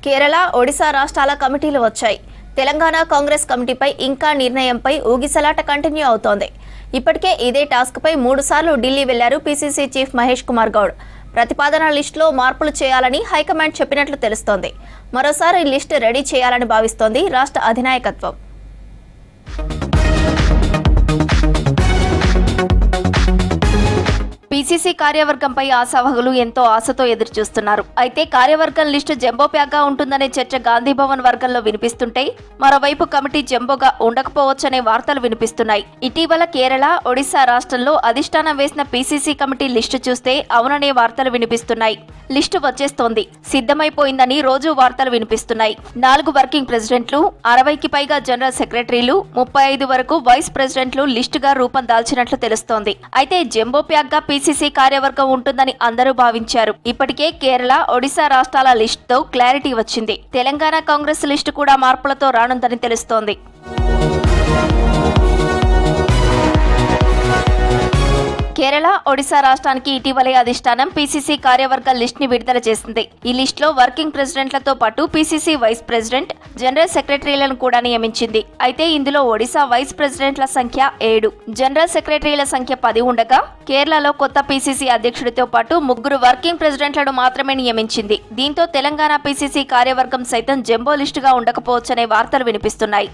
కేరళ, ఒడిశా రాష్ట్రాల కమిటీలు వచ్చాయి. తెలంగాణ కాంగ్రెస్ కమిటీపై ఇంకా నిర్ణయంపై ఊగిసలాట కంటిన్యూ అవుతోంది. ఇప్పటికే ఇదే టాస్క్పై 3 సార్లు ఢిల్లీ వెళ్లారు పీసీసీ చీఫ్ మహేష్ కుమార్ గౌడ్. ప్రతిపాదన లిస్టులో మార్పులు చేయాలని హైకమాండ్ చెప్పినట్లు తెలుస్తోంది. మరోసారి లిస్టు రెడీ చేయాలని భావిస్తోంది రాష్ట్ర అధినాయకత్వం. పీసీసీ కార్యవర్గంపై ఆశావహులు ఎంతో ఆశతో ఎదురుచూస్తున్నారు. అయితే కార్యవర్గం లిస్టు జంబో ప్యాక్గా ఉంటుందనే చర్చ గాంధీభవన్ వర్గంలో వినిపిస్తుంటే, మరోవైపు కమిటీ జంబోగా ఉండకపోవచ్చనే వార్తలు వినిపిస్తున్నాయి. ఇటీవల కేరళ, ఒడిశా రాష్ట్రంలో అధిష్టానం వేసిన పీసీసీ కమిటీ లిస్టు చూస్తే అవుననే వార్తలు వినిపిస్తున్నాయి. లిస్టు వచ్చేస్తోంది, సిద్ధమైపోయిందని రోజు వార్తలు వినిపిస్తున్నాయి. 4 వర్కింగ్ ప్రెసిడెంట్లు, 60కి పైగా జనరల్ సెక్రటరీలు, 35 వరకు వైస్ ప్రెసిడెంట్లు లిస్టుగా రూపం దాల్చినట్లు తెలుస్తోంది. అయితే జంబో ప్యాక్గా పీసీసీ కార్యవర్గం ఉంటుందని అందరూ భావించారు. ఇప్పటికే కేరళ, ఒడిశా రాష్ట్రాల లిస్టుతో క్లారిటీ వచ్చింది. తెలంగాణ కాంగ్రెస్ లిస్టు కూడా మార్పులతో రానుందని తెలుస్తోంది. కేరళ, ఒడిశా రాష్ట్రానికి ఇటీవలే అధిష్టానం పీసీసీ కార్యవర్గ లిస్ట్ ని విడుదల చేసింది. ఈ లిస్ట్ లో వర్కింగ్ ప్రెసిడెంట్లతో పాటు పీసీసీ వైస్ ప్రెసిడెంట్, జనరల్ సెక్రటరీలను కూడా నియమించింది. అయితే ఇందులో ఒడిశా వైస్ ప్రెసిడెంట్ల సంఖ్య 7, జనరల్ సెక్రటరీల సంఖ్య 10 ఉండగా, కేరళలో కొత్త పీసీసీ అధ్యక్షుడితో పాటు 3 వర్కింగ్ ప్రెసిడెంట్లను మాత్రమే నియమించింది. దీంతో తెలంగాణ పీసీసీ కార్యవర్గం సైతం జంబో లిస్టుగా ఉండకపోవచ్చనే వార్తలు వినిపిస్తున్నాయి.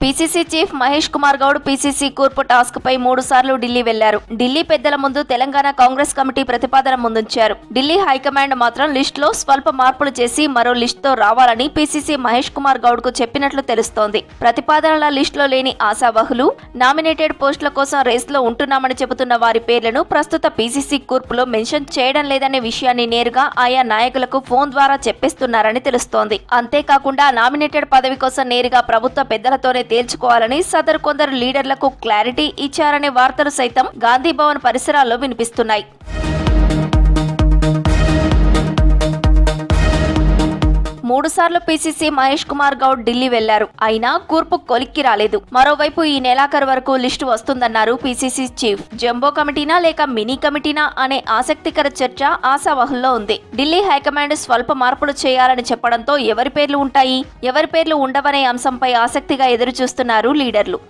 PCC chief Mahesh Kumar Goud PCC కూర్పు టాస్క్ పై 3 సార్లు ఢిల్లీ వెళ్లారు. ఢిల్లీ పెద్దల ముందు తెలంగాణ కాంగ్రెస్ కమిటీ ప్రతిపాదన ముందుంచారు. ఢిల్లీ హైకమాండ్ మాత్రం లిస్టులో స్వల్ప మార్పులు చేసి మరో లిస్టుతో రావాలని పీసీసీ మహేష్ కుమార్ గౌడ్ కు చెప్పినట్లు తెలుస్తోంది. ప్రతిపాదనల లిస్టులో లేని ఆశావహులు, నామినేటెడ్ పోస్టుల కోసం రేసులో ఉంటున్నామని చెబుతున్న వారి పేర్లను ప్రస్తుత పీసీసీ కూర్పులో మెన్షన్ చేయడం లేదనే విషయాన్ని నేరుగా ఆయా నాయకులకు ఫోన్ ద్వారా చెప్పిస్తున్నారని తెలుస్తోంది. అంతేకాకుండా నామినేటెడ్ పదవి కోసం నేరుగా ప్రభుత్వ పెద్దలతోనే తేల్చుకోవాలని సదరు కొందరు లీడర్లకు క్లారిటీ ఇచ్చారనే వార్తలు సైతం గాంధీభవన్ పరిసరాల్లో వినిపిస్తున్నాయి. మూడు సార్లు పీసీసీ మహేష్ కుమార్ గౌడ్ ఢిల్లీ వెళ్లారు. అయినా కూర్పు కొలిక్కి రాలేదు. మరోవైపు ఈ నెలాఖరు వరకు లిస్టు వస్తుందన్నారు పీసీసీ చీఫ్. జంబో కమిటీనా లేక మినీ కమిటీనా అనే ఆసక్తికర చర్చ ఆశావహుల్లో ఉంది. ఢిల్లీ హైకమాండ్ స్వల్ప మార్పులు చేయాలని చెప్పడంతో ఎవరి పేర్లు ఉంటాయి, ఎవరి పేర్లు ఉండవనే అంశంపై ఆసక్తిగా ఎదురుచూస్తున్నారు లీడర్లు.